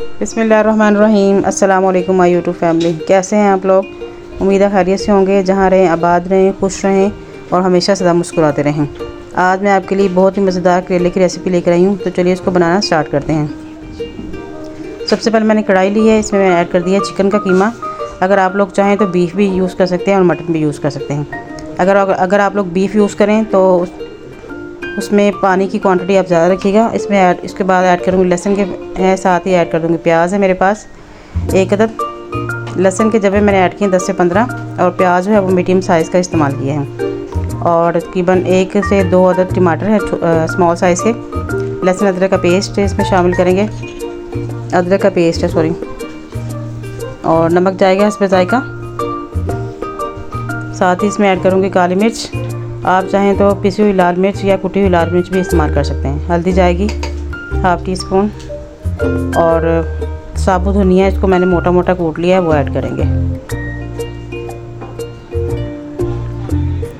बिस्मिल्लाहिर्रहमानिर्रहीम। अस्सलाम वालेकुम माय यूट्यूब फैमिली। कैसे हैं आप लोग? उम्मीद है खैरियत से होंगे। जहाँ रहें आबाद रहें, खुश रहें और हमेशा सदा मुस्कुराते रहें। आज मैं आपके लिए बहुत ही मज़ेदार करेले की रेसिपी लेकर आई हूँ। तो चलिए इसको बनाना स्टार्ट करते हैं। सबसे पहले मैंने कढ़ाई ली है, इसमें मैंने ऐड कर दिया चिकन का कीमा। अगर आप लोग चाहें तो बीफ भी यूज़ कर सकते हैं और मटन भी यूज़ कर सकते हैं। अगर आप लोग बीफ यूज़ करें तो उसमें पानी की क्वांटिटी आप ज़्यादा रखिएगा। इसके बाद ऐड करूँगी लहसुन के है, साथ ही ऐड कर दूँगी प्याज है मेरे पास एक अदद। लहसुन के जबे मैंने ऐड किए 10 से 15 और प्याज जो है वो मीडियम साइज़ का इस्तेमाल किए हैं। और तकरीबन 1 से 2 अदद टमाटर है स्मॉल साइज़ के। लहसुन अदरक का पेस्ट है इसमें शामिल करेंगे, अदरक का पेस्ट है सॉरी। और नमक जाएगा इस पर जायका। साथ ही इसमें ऐड करूँगी काली मिर्च। आप चाहें तो पिसी हुई लाल मिर्च या कुटी हुई लाल मिर्च भी इस्तेमाल कर सकते हैं। हल्दी जाएगी हाफ़ टी स्पून और साबुत धनिया, इसको मैंने मोटा मोटा कूट लिया है, वो ऐड करेंगे।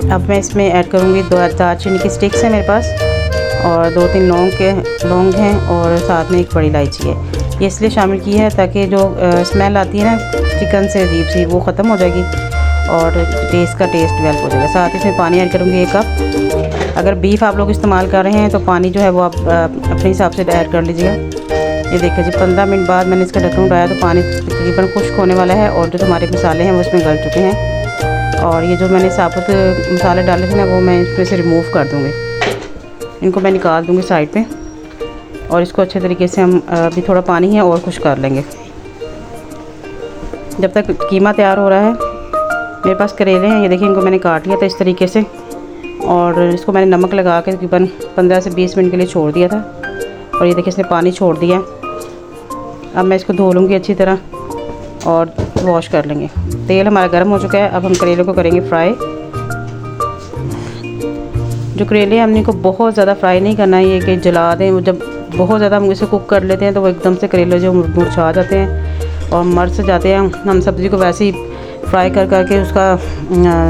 अब मैं इसमें ऐड करूँगी 2 दालचीनी की स्टिक्स हैं मेरे पास और 2-3 लौंग हैं और साथ में एक बड़ी इलायची है। ये इसलिए शामिल की है ताकि जो स्मेल आती है ना चिकन से अजीब सी, वो ख़त्म हो जाएगी और टेस्ट डेवलप हो जाएगा। साथ ही इसमें पानी ऐड करूँगी 1 कप। अगर बीफ आप लोग इस्तेमाल कर रहे हैं तो पानी जो है वो आप अपने हिसाब से ऐड कर लीजिएगा। ये देखिए जी 15 मिनट बाद मैंने इसका ढक्कन उठाया तो पानी तकरीबन खुश्क होने वाला है और जो हमारे मसाले हैं वो इसमें गल चुके हैं। और ये जो मैंने साबुत मसाले डाले थे ना वो मैं इसमें से रिमूव कर दूँगी, इनको मैं निकाल दूँगी साइड पे। और इसको अच्छे तरीके से हम अभी थोड़ा पानी है और खुश्क कर लेंगे जब तक कीमा तैयार हो रहा है। मेरे पास करेले हैं, ये देखिए इनको मैंने काट लिया था इस तरीके से और इसको मैंने नमक लगा के तकरीबन 15 से 20 मिनट के लिए छोड़ दिया था। और ये देखिए इसने पानी छोड़ दिया। अब मैं इसको धो लूँगी अच्छी तरह और वॉश कर लेंगे। तेल हमारा गर्म हो चुका है। अब हम करेले को करेंगे फ्राई। जो करेले हमने इनको बहुत ज़्यादा फ्राई नहीं करना है, ये कि जला दें। जब बहुत ज़्यादा हम इसे कुक कर लेते हैं तो वो एकदम से करेले जो मुरझा जाते हैं और मर से जाते हैं। हम सब्ज़ी को वैसे ही फ्राई करके उसका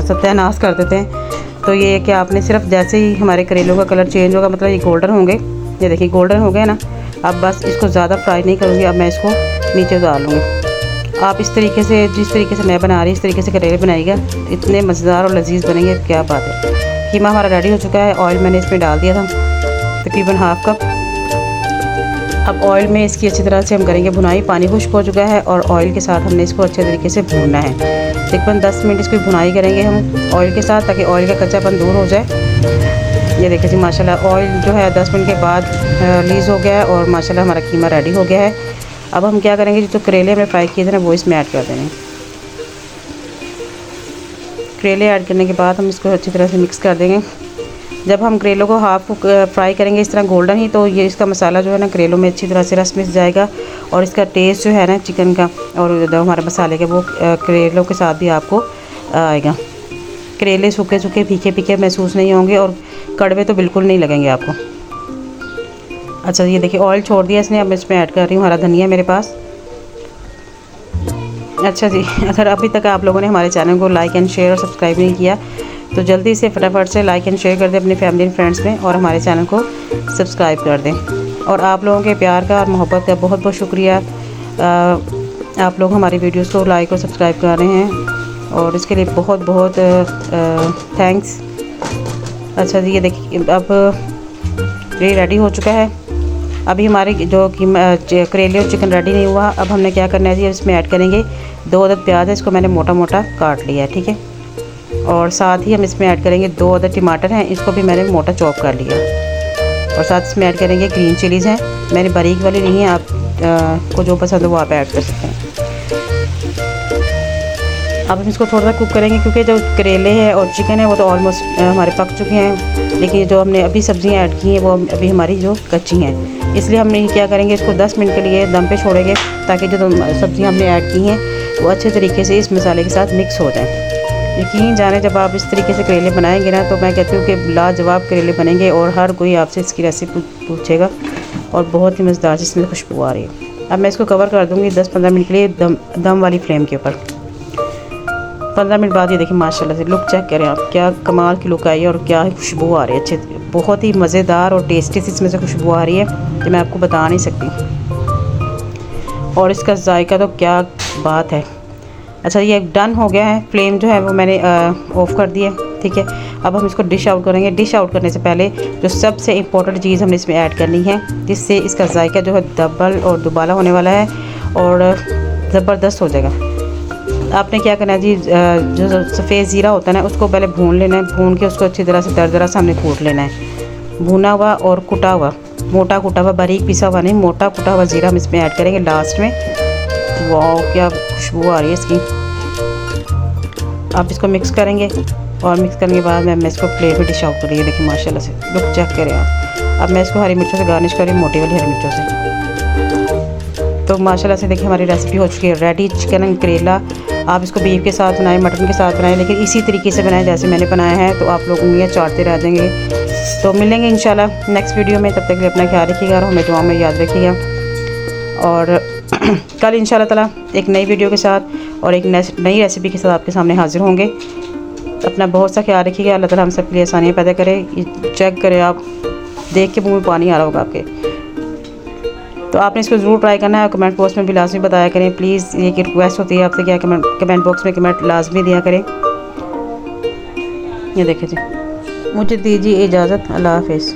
सत्यानाश कर देते हैं। तो ये कि आपने सिर्फ जैसे ही हमारे करेलों का कलर चेंज होगा, मतलब ये गोल्डन होंगे, ये देखिए गोल्डन हो गए ना। अब बस इसको ज़्यादा फ्राई नहीं करूँगी। अब मैं इसको नीचे उतार लूँगी। आप इस तरीके से, जिस तरीके से मैं बना रही इस तरीके से करेले बनाइएगा, इतने मज़ेदार और लजीज बनेंगे, क्या बात है। कीमा हमारा रेडी हो चुका है। ऑयल मैंने इसमें डाल दिया था तकरीबन हाफ़ कप। अब ऑयल में इसकी अच्छी तरह से हम करेंगे भुनाई। पानी खुश्क हो चुका है और ऑयल के साथ हमने इसको अच्छे तरीके से भूनना है। तकरीबन 10 मिनट इसकी भुनाई करेंगे हम ऑयल के साथ, ताकि ऑयल का कच्चापन दूर हो जाए। ये देखिए जी माशाल्लाह ऑयल जो है 10 मिनट के बाद रिलीज़ हो गया है और माशाल्लाह हमारा कीमा रेडी हो गया है। अब हम क्या करेंगे, जो करेले हमने फ्राई किए थे ना वो इसमें ऐड कर देंगे। करेले ऐड करने के बाद हम इसको अच्छी तरह से मिक्स कर देंगे। जब हम करेलों को हाफ़ फ्राई करेंगे इस तरह गोल्डन ही, तो ये इसका मसाला जो है ना करेलों में अच्छी तरह से रस मिस जाएगा और इसका टेस्ट जो है ना चिकन का और जो हमारे मसाले के वो करेलों के साथ भी आपको आएगा। करेले सूखे सूखे फीके फीके महसूस नहीं होंगे और कड़वे तो बिल्कुल नहीं लगेंगे आपको। अच्छा ये देखिए ऑयल छोड़ दिया इसने। अब मैं इसमें ऐड कर रही हूँ हरा धनिया मेरे पास। अच्छा जी, अगर अभी तक आप लोगों ने हमारे चैनल को लाइक एंड शेयर और सब्सक्राइब नहीं किया तो जल्दी से फटाफट से लाइक एंड शेयर कर दें अपनी फैमिली एंड फ्रेंड्स में और हमारे चैनल को सब्सक्राइब कर दें। और आप लोगों के प्यार का और मोहब्बत का बहुत बहुत शुक्रिया। आप लोग हमारी वीडियोस को लाइक और सब्सक्राइब कर रहे हैं और इसके लिए बहुत बहुत थैंक्स। अच्छा जी ये देखिए अब ये रेडी हो चुका है। अभी हमारे जो करेले और चिकन रेडी नहीं हुआ। अब हमने क्या करना है जी, इसमें ऐड करेंगे 2 अदद प्याज है, इसको मैंने मोटा मोटा काट लिया है, ठीक है। और साथ ही हम इसमें ऐड करेंगे 2 अदद टमाटर हैं, इसको भी मैंने मोटा चॉप कर लिया। और साथ इसमें ऐड करेंगे ग्रीन चिलीज़ हैं, मैंने बारीक वाली नहीं है, आप को जो पसंद हो वो आप ऐड कर सकते हैं। अब हम इसको थोड़ा सा कुक करेंगे क्योंकि जो करेले हैं और चिकन है वो तो ऑलमोस्ट हमारे पक चुके हैं, लेकिन जो हमने अभी सब्ज़ियाँ ऐड की हैं वो अभी हमारी जो कच्ची हैं। इसलिए हमने क्या करेंगे, इसको 10 मिनट के लिए दम पे छोड़ेंगे ताकि जो सब्ज़ियाँ हमने ऐड की हैं वो अच्छे तरीके से इस मसाले के साथ मिक्स हो जाएँ। यकीन जाने जब आप इस तरीके से करेले बनाएंगे ना तो मैं कहती हूँ कि लाजवाब करेले बनेंगे और हर कोई आपसे इसकी रेसिपी पूछेगा और बहुत ही मज़ेदार जिसमें खुशबू आ रही है। अब मैं इसको कवर कर दूँगी 10-15 मिनट के लिए दम वाली फ्लेम के ऊपर। 15 मिनट बाद ये देखिए माशाल्लाह से लुक चेक करें आप, क्या कमाल की लुक आई है और क्या खुशबू आ रही है। अच्छे बहुत ही मज़ेदार और टेस्टी सी इसमें से खुशबू आ रही है कि मैं आपको बता नहीं सकती। और इसका जायका तो क्या बात है। अच्छा ये डन हो गया है, फ्लेम जो है वो मैंने ऑफ़ कर दिया, ठीक है। अब हम इसको डिश आउट करेंगे। डिश आउट करने से पहले जो सबसे इम्पोर्टेंट चीज़ हमने इसमें ऐड करनी है, जिससे इसका जायका जो है डबल और दुबाला होने वाला है और ज़बरदस्त हो जाएगा। आपने क्या करना है जी, जो सफ़ेद ज़ीरा होता है ना उसको पहले भून लेना है। भून के उसको अच्छी तरह से दरदरा से हमने कूट लेना है। भुना हुआ और कुटा हुआ, मोटा कुटा हुआ, बारीक पिसा हुआ नहीं, मोटा कुटा हुआ ज़ीरा हम इसमें ऐड करेंगे लास्ट में। वाह क्या खुशबू आ रही है इसकी। आप इसको मिक्स करेंगे और मिक्स करने के बाद मैं इसको प्लेट में डिश आउट करिए। देखिए माशाल्लाह से लुक चेक करें आप। अब मैं इसको हरी मिर्चों से गार्निश करी, मोटी वाली हरी मिर्चों से। तो माशाल्लाह से देखिए हमारी रेसिपी हो चुकी है रेडी, चिकन एंड करेला। आप इसको बीफ के साथ बनाएं, मटन के साथ बनाएं, लेकिन इसी तरीके से बनाएं जैसे मैंने बनाया है, तो आप लोग उंगलियां चाटते रह जाएंगे। तो मिलेंगे इंशाल्लाह नेक्स्ट वीडियो में, तब तक के लिए अपना ख्याल रखिएगा और हमें दुआ में याद रखिएगा। और कल इंशाल्लाह ताला एक नई वीडियो के साथ और एक नई रेसिपी के साथ आपके सामने हाजिर होंगे। अपना बहुत सा ख्याल रखिएगा। अल्लाह ताला हम सब के लिए आसानियाँ पैदा करे। चेक करें, आप देख के मुँह में पानी आ रहा होगा आपके। तो आपने इसको ज़रूर ट्राई करना है और कमेंट बॉक्स में भी लाजमी बताया करें प्लीज़। ये एक रिक्वेस्ट होती है आपसे, क्या कमेंट बॉक्स में कमेंट लाजमी दिया करें। ये देखिए जी, मुझे दीजिए इजाज़त, अल्लाह हाफिज़।